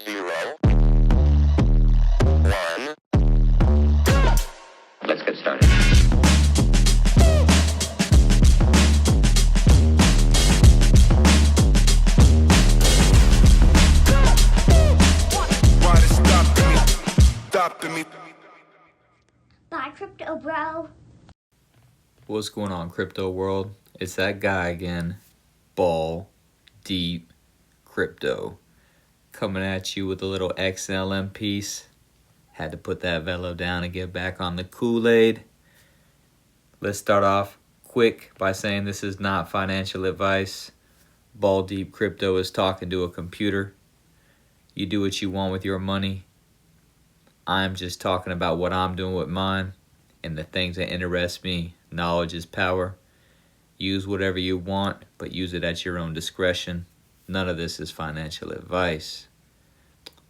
0, 1. Let's get started. Why they stopping me? Bye, crypto bro. What's going on, crypto world? It's that guy again, Ball Deep Crypto, coming at you with a little XLM piece. Had to put that velo down and get back on the Kool-Aid. Let's start off quick by saying this is not financial advice. Ball Deep Crypto is talking to a computer. You do what you want with your money. I'm just talking about what I'm doing with mine and the things that interest me. Knowledge is power. Use whatever you want, but use it at your own discretion. None of this is financial advice.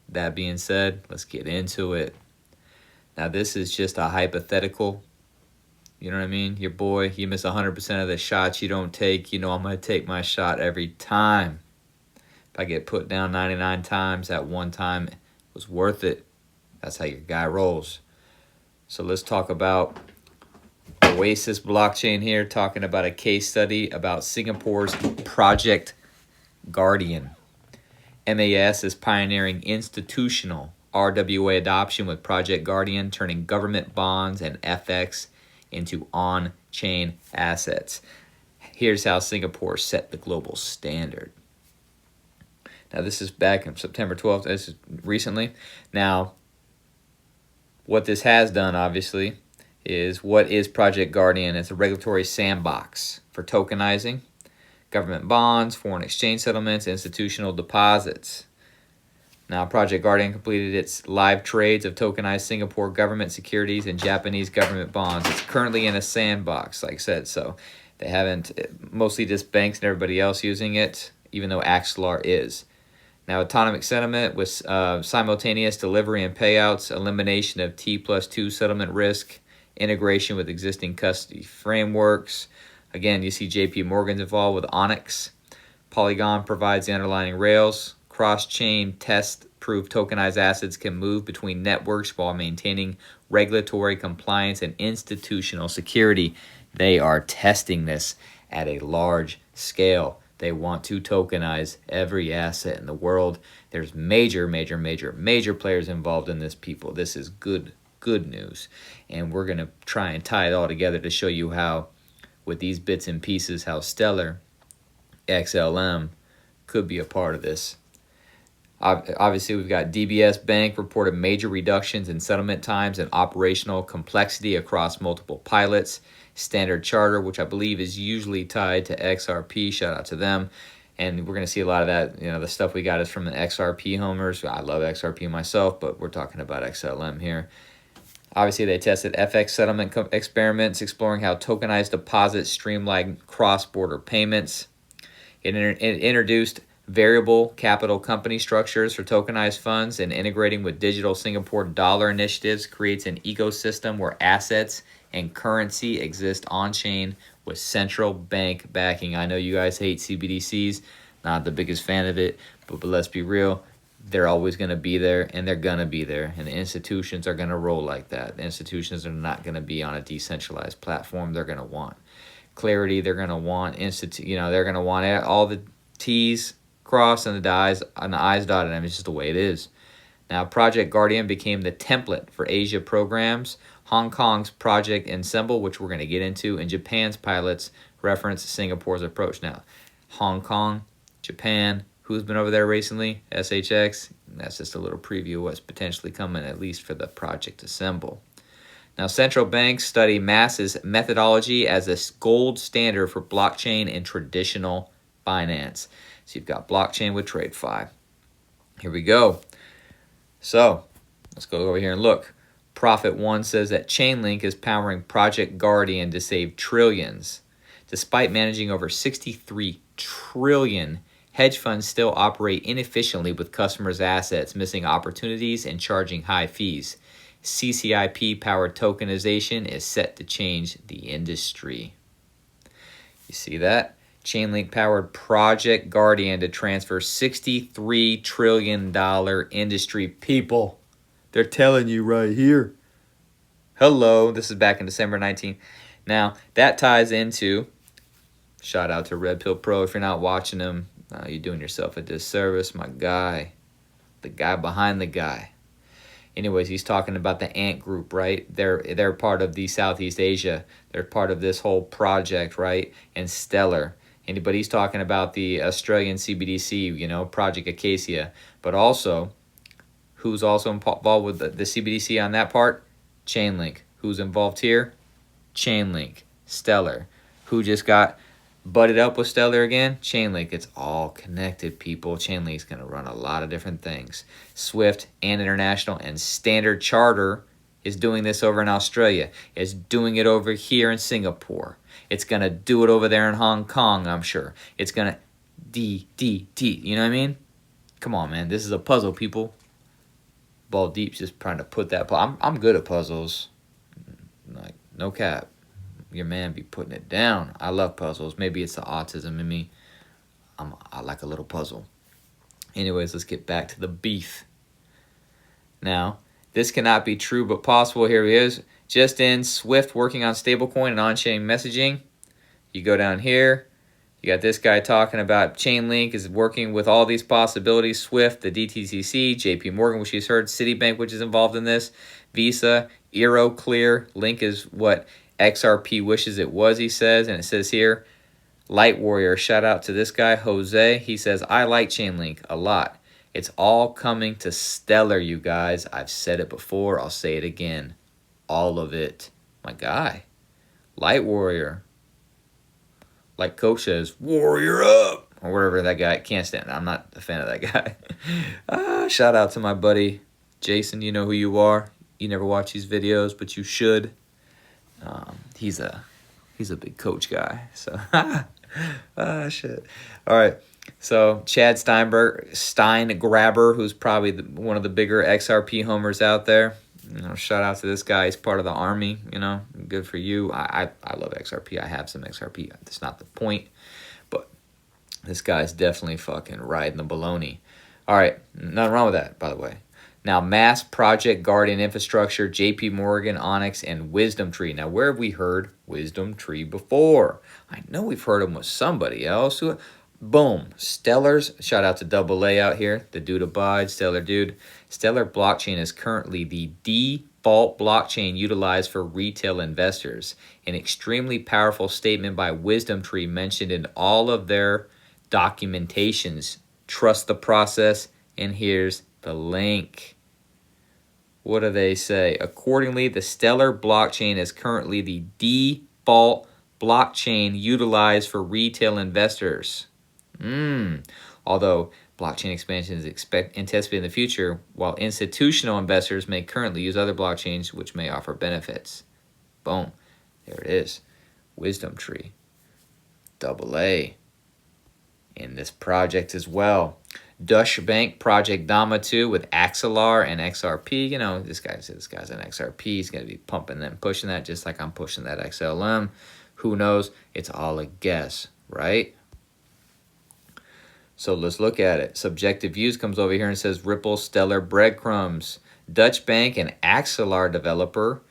That being said, let's get into it. Now, this is just a hypothetical. You know what I mean? Your boy, you miss 100% of the shots you don't take. You know I'm going to take my shot every time. If I get put down 99 times, that one time it was worth it. That's how your guy rolls. So let's talk about Oasis blockchain here, talking about a case study about Singapore's Project Guardian. MAS is pioneering institutional RWA adoption with Project Guardian, turning government bonds and FX into on-chain assets. Here's how Singapore set the global standard. Now, this is back on September 12th. This is recently. Now, what this has done, obviously, is what is Project Guardian? It's a regulatory sandbox for tokenizing government bonds, foreign exchange settlements, institutional deposits. Now, Project Guardian completed its live trades of tokenized Singapore government securities and Japanese government bonds. It's currently in a sandbox, like I said, so they haven't, mostly just banks and everybody else using it, even though Axelar is. Now, autonomous settlement with simultaneous delivery and payouts, elimination of T+2 settlement risk, integration with existing custody frameworks. Again, you see JP Morgan's involved with Onyx. Polygon provides the underlying rails. Cross-chain test-proof tokenized assets can move between networks while maintaining regulatory compliance and institutional security. They are testing this at a large scale. They want to tokenize every asset in the world. There's major players involved in this, people. This is good news. And we're going to try and tie it all together to show you how, with these bits and pieces, how Stellar XLM could be a part of this. Obviously, we've got DBS Bank reported major reductions in settlement times and operational complexity across multiple pilots. Standard Charter, which I believe is usually tied to XRP, shout out to them. And we're going to see a lot of that. You know, the stuff we got is from the XRP homers. I love XRP myself, but we're talking about XLM here. Obviously, they tested FX settlement experiments, exploring how tokenized deposits streamline cross-border payments. It introduced variable capital company structures for tokenized funds, and integrating with digital Singapore dollar initiatives creates an ecosystem where assets and currency exist on-chain with central bank backing. I know you guys hate CBDCs, not the biggest fan of it, but let's be real. They're always going to be there, and they're going to be there. And the institutions are going to roll like that. The institutions are not going to be on a decentralized platform. They're going to want clarity. They're going to want they're going to want all the T's crossed and the I's dotted. I mean, it's just the way it is. Now, Project Guardian became the template for Asia programs. Hong Kong's Project Ensemble, which we're going to get into, and Japan's pilots reference Singapore's approach. Now, Hong Kong, Japan. Who's been over there recently? SHX. That's just a little preview of what's potentially coming, at least for the Project Assemble. Now, central banks study Mass's methodology as a gold standard for blockchain and traditional finance. So you've got blockchain with TradeFi. Here we go. So let's go over here and look. Profit One says that Chainlink is powering Project Guardian to save trillions. Despite managing over 63 trillion, hedge funds still operate inefficiently with customers' assets, missing opportunities and charging high fees. CCIP-powered tokenization is set to change the industry. You see that? Chainlink-powered Project Guardian to transfer $63 trillion industry. People, they're telling you right here. Hello, this is back in December 19th. Now, that ties into, shout out to Red Pill Pro. If you're not watching him, you're doing yourself a disservice. My guy, the guy behind the guy. Anyways, he's talking about the Ant Group, right? They're part of the Southeast Asia. They're part of this whole project, right? And Stellar. But he's talking about the Australian CBDC, you know, Project Acacia. But also, who's also involved with the CBDC on that part? Chainlink. Who's involved here? Chainlink. Stellar. Who just got butted up with Stellar again? Chainlink. It's all connected, people. Chainlink's going to run a lot of different things. Swift and International and Standard Charter is doing this over in Australia. It's doing it over here in Singapore. It's going to do it over there in Hong Kong, I'm sure. It's going to you know what I mean? Come on, man. This is a puzzle, people. Ball Deep's just trying to put that. I'm good at puzzles. Like, no cap. Your man be putting it down. I love puzzles. Maybe it's the autism in me. I like a little puzzle. Anyways, let's get back to the beef. Now, this cannot be true but possible. Here he is. Just in, Swift working on stablecoin and on-chain messaging. You go down here. You got this guy talking about Chainlink is working with all these possibilities. Swift, the DTCC, JP Morgan, which he's heard, Citibank, which is involved in this, Visa, Clear. Link is what XRP wishes it was, he says. And it says here, Light Warrior, shout out to this guy, Jose. He says, I like Chainlink a lot. It's all coming to Stellar, you guys. I've said it before. I'll say it again. All of it. My guy. Light Warrior. Like Coach says, Warrior up. Or whatever that guy. Can't stand it. I'm not a fan of that guy. Shout out to my buddy Jason. You know who you are. You never watch these videos, but you should. He's a big Coach guy. So, shit. All right. So Chad Steingraber, who's probably one of the bigger XRP homers out there. You know, shout out to this guy. He's part of the army. You know, good for you. I love XRP. I have some XRP. That's not the point. But this guy's definitely fucking riding the baloney. All right, nothing wrong with that, by the way. Now, Mass Project Guardian Infrastructure, JP Morgan, Onyx, and Wisdom Tree. Now, where have we heard Wisdom Tree before? I know we've heard him with somebody else. Boom. Stellar's. Shout out to AA out here. The dude abides. Stellar dude. Stellar blockchain is currently the default blockchain utilized for retail investors. An extremely powerful statement by Wisdom Tree mentioned in all of their documentations. Trust the process. And here's the link. What do they say? Accordingly, the Stellar blockchain is currently the default blockchain utilized for retail investors. Although blockchain expansion is anticipated in the future, while institutional investors may currently use other blockchains which may offer benefits. Boom. There it is. Wisdom Tree. AA. In this project as well. Deutsche Bank Project Dama 2 with Axelar and XRP. You know, this guy's an XRP. He's going to be pumping them, pushing that just like I'm pushing that XLM. Who knows? It's all a guess, right? So let's look at it. Subjective Views comes over here and says Ripple, Stellar, Breadcrumbs. Dutch Bank and Axelar developer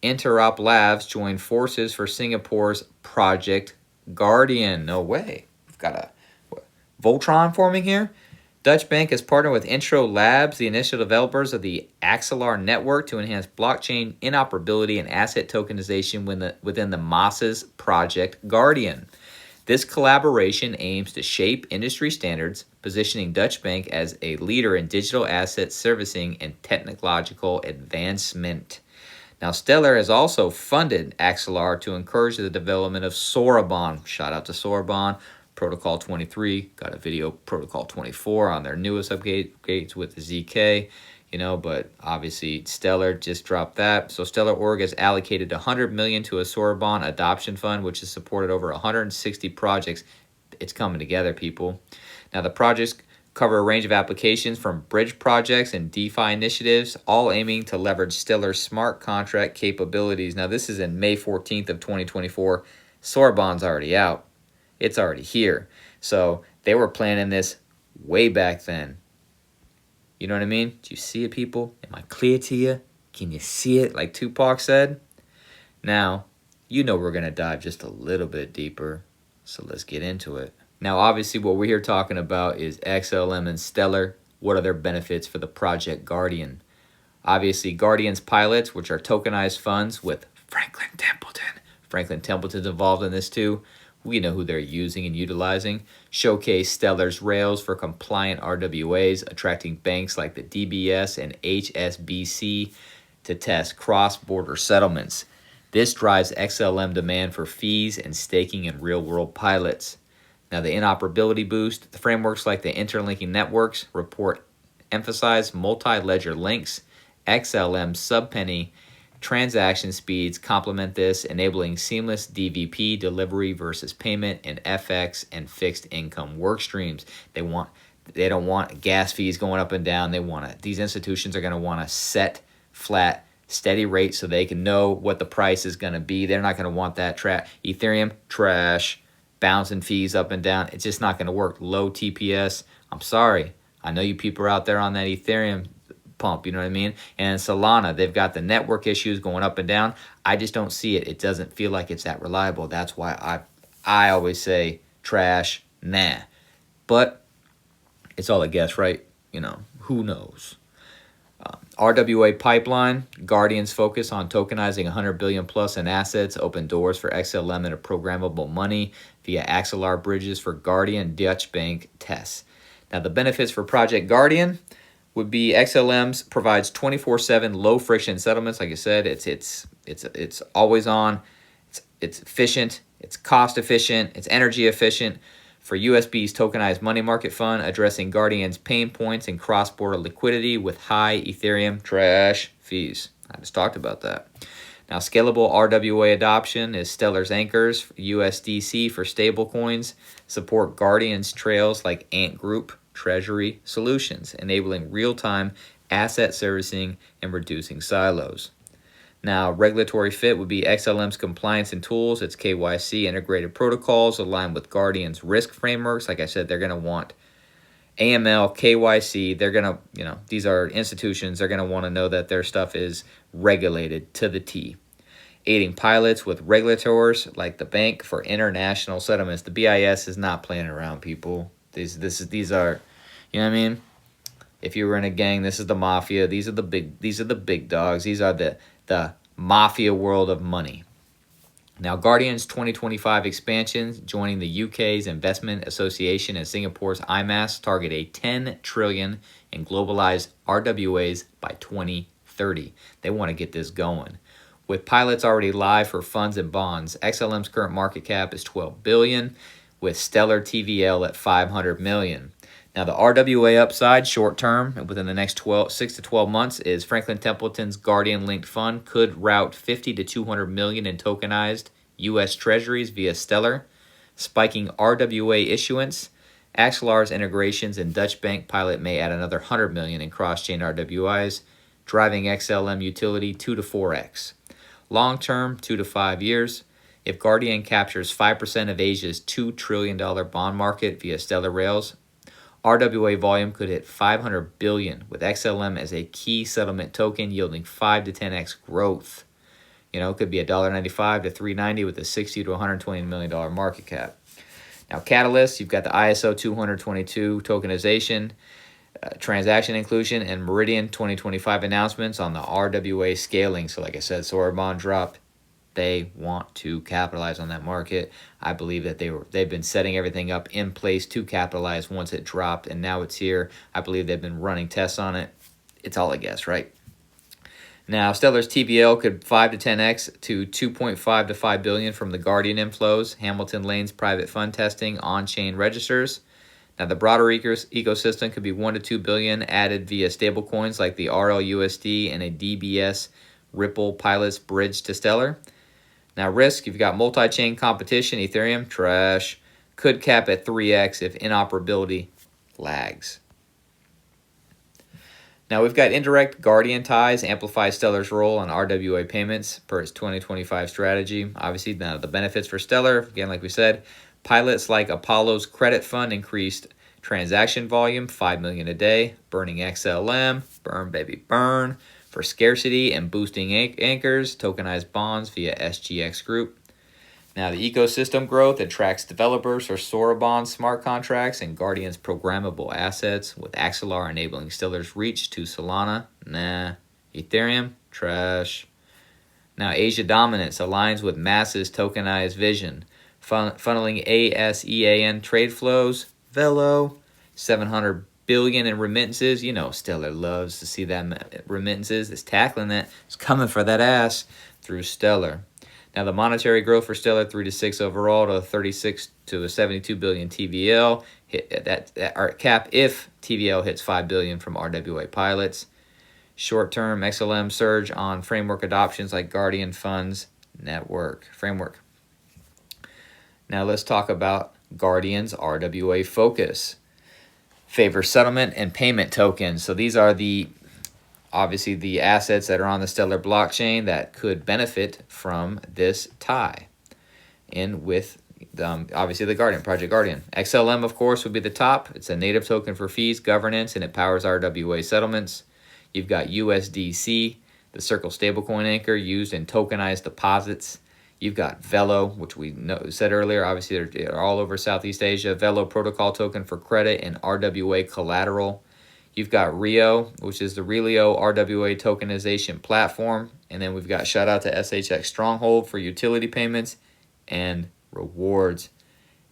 Interop Labs join forces for Singapore's Project Guardian. No way. We've got a Voltron forming here. Dutch Bank has partnered with Intro Labs, the initial developers of the Axelar network, to enhance blockchain interoperability and asset tokenization within the MAS's Project Guardian. This collaboration aims to shape industry standards, positioning Dutch Bank as a leader in digital asset servicing and technological advancement. Now, Stellar has also funded Axelar to encourage the development of Sorabon. Shout out to Sorabon. Protocol 23, got a video, Protocol 24 on their newest updates with the ZK, you know, but obviously Stellar just dropped that. So Stellar Org has allocated $100 million to a Sorabon adoption fund, which has supported over 160 projects. It's coming together, people. Now, the projects cover a range of applications from bridge projects and DeFi initiatives, all aiming to leverage Stellar's smart contract capabilities. Now, this is in May 14th of 2024. Sorabon's already out. It's already here. So they were planning this way back then. You know what I mean? Do you see it, people? Am I clear to you? Can you see it, like Tupac said? Now, you know we're going to dive just a little bit deeper, so let's get into it. Now, obviously, what we're here talking about is XLM and Stellar. What are their benefits for the Project Guardian? Obviously, Guardian's pilots, which are tokenized funds with Franklin Templeton. Franklin Templeton's involved in this too. We know who they're using and utilizing. Showcase Stellar's rails for compliant RWAs, attracting banks like the DBS and HSBC to test cross-border settlements. This drives XLM demand for fees and staking in real-world pilots. Now, the interoperability boost, the frameworks like the interlinking networks report emphasize multi-ledger links. XLM subpenny transaction speeds complement this, enabling seamless DVP delivery versus payment and FX and fixed income work streams. They don't want gas fees going up and down. These institutions are going to want a set, flat, steady rate so they can know what the price is going to be. They're not going to want that Ethereum trash, bouncing fees up and down. It's just not going to work. Low TPS. I'm sorry. I know you people are out there on that Ethereum pump, you know what I mean? And Solana, they've got the network issues going up and down. I just don't see it. It doesn't feel like it's that reliable. That's why I always say trash, nah. But it's all a guess, right? You know, who knows? RWA pipeline, Guardian's focus on tokenizing 100 billion plus in assets, open doors for XLM into programmable money via Axelar bridges for Guardian Dutch Bank tests. Now, the benefits for Project Guardian would be XLM's provides 24/7 low friction settlements. Like I said, it's always on. It's efficient. It's cost efficient. It's energy efficient. For USB's tokenized money market fund, addressing Guardian's pain points in cross-border liquidity with high Ethereum trash fees. I just talked about that. Now, scalable RWA adoption is Stellar's anchors, USDC for stablecoins, support Guardian's trails like Ant Group, Treasury Solutions, enabling real-time asset servicing and reducing silos. Now, regulatory fit would be XLM's compliance and tools. Its KYC integrated protocols aligned with Guardian's risk frameworks. Like I said, they're going to want AML, KYC. They're going to, these are institutions. They're going to want to know that their stuff is regulated to the T. Aiding pilots with regulators like the bank for international settlements. The BIS is not playing around, people. These are, you know what I mean? If you were in a gang, this is the mafia. These are the big dogs. These are the mafia world of money. Now, Guardian's 2025 expansions, joining the UK's Investment Association and Singapore's IMAS, target a 10 trillion in globalized RWAs by 2030. They want to get this going. With pilots already live for funds and bonds, XLM's current market cap is 12 billion, with Stellar TVL at 500 million. Now, the RWA upside short term within the next 6 to 12 months is Franklin Templeton's Guardian-linked fund could route 50 to 200 million in tokenized U.S. Treasuries via Stellar, spiking RWA issuance. Axelar's integrations and Dutch Bank pilot may add another 100 million in cross-chain RWIs, driving XLM utility 2 to 4x. Long term, 2 to 5 years. If Guardian captures 5% of Asia's $2 trillion bond market via Stellar rails, RWA volume could hit 500 billion, with XLM as a key settlement token yielding 5 to 10x growth. You know, it could be $1.95 to $3.90 with a $60 to $120 million market cap. Now, catalysts, you've got the ISO 222 tokenization, transaction inclusion, and Meridian 2025 announcements on the RWA scaling. So like I said, Sorabon dropped. They want to capitalize on that market. I believe that they've been setting everything up in place to capitalize once it dropped, and now it's here. I believe they've been running tests on it. It's all a guess, right? Now, Stellar's TVL could 5 to 10x to 2.5 to 5 billion from the Guardian inflows, Hamilton Lane's private fund testing, on-chain registers. Now, the broader ecosystem could be 1 to 2 billion added via stablecoins like the RLUSD and a DBS Ripple pilots bridge to Stellar. Now, risk, you've got multi-chain competition, Ethereum, trash, could cap at 3x if interoperability lags. Now, we've got indirect Guardian ties, amplify Stellar's role on RWA payments per its 2025 strategy. Obviously, now the benefits for Stellar, again, like we said, Pilots like Apollo's credit fund increased transaction volume 5 million a day, burning XLM, burn baby burn, for scarcity and boosting anchors, tokenized bonds via SGX Group. Now the ecosystem growth attracts developers for Sora Bond smart contracts and Guardian's programmable assets, with Axelar enabling Stellar's reach to Solana. Nah. Ethereum? Trash. Now Asia dominance aligns with Mass's tokenized vision, funneling ASEAN trade flows. Velo, 700 billion in remittances. You know Stellar loves to see that remittances. It's tackling that. It's coming for that ass through Stellar. Now the monetary growth for Stellar 3 to 6 overall to 36 to a 72 billion TVL hit that cap if TVL hits 5 billion from RWA pilots. Short-term XLM surge on framework adoptions like Guardian Funds Network framework. Now let's talk about Guardian's RWA focus. Favor settlement and payment tokens. So these are obviously the assets that are on the Stellar blockchain that could benefit from this tie in with obviously the Guardian, Project Guardian. XLM, of course, would be the top. It's a native token for fees, governance, and it powers RWA settlements. You've got USDC, the Circle stablecoin anchor used in tokenized deposits. You've got Velo, which we said earlier. Obviously, they're all over Southeast Asia. Velo protocol token for credit and RWA collateral. You've got Rio, which is the Relio RWA tokenization platform. And then we've got shout out to SHX Stronghold for utility payments and rewards.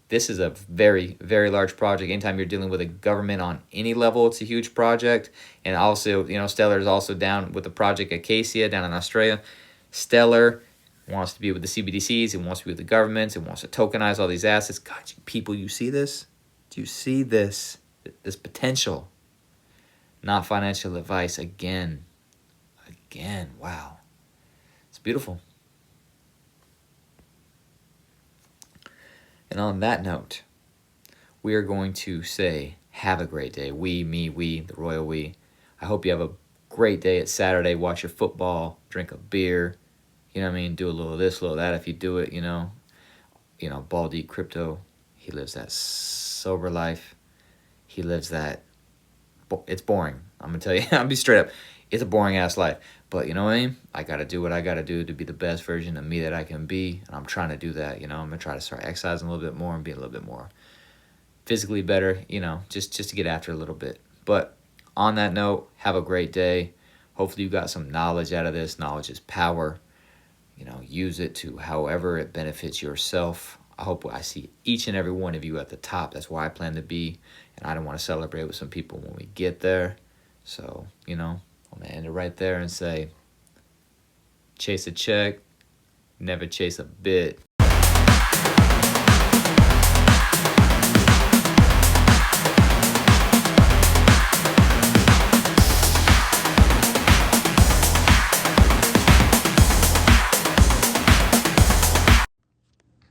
This is a very, very large project. Anytime you're dealing with a government on any level, it's a huge project. And also, Stellar is also down with the project Acacia down in Australia. Stellar wants to be with the CBDCs. It wants to be with the governments. It wants to tokenize all these assets. God, people, you see this? Do you see this potential? Not financial advice again. Wow. It's beautiful. And on that note, we are going to say, have a great day. We, me, we, the royal we. I hope you have a great day. It's Saturday. Watch your football. Drink a beer. You know what I mean? Do a little of this, a little of that if you do it, Ball Deep Crypto. He lives that sober life. He lives that. It's boring. I'm going to tell you. I'll be straight up. It's a boring-ass life. But you know what I mean? I got to do what I got to do to be the best version of me that I can be. And I'm trying to do that, I'm going to try to start exercising a little bit more and be a little bit more physically better, just to get after a little bit. But on that note, have a great day. Hopefully you got some knowledge out of this. Knowledge is power. Use it to however it benefits yourself. I hope I see each and every one of you at the top. That's where I plan to be. And I don't want to celebrate with some people when we get there. So, I'm going to end it right there and say, chase a check, never chase a bit.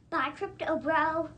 Bye, crypto bro.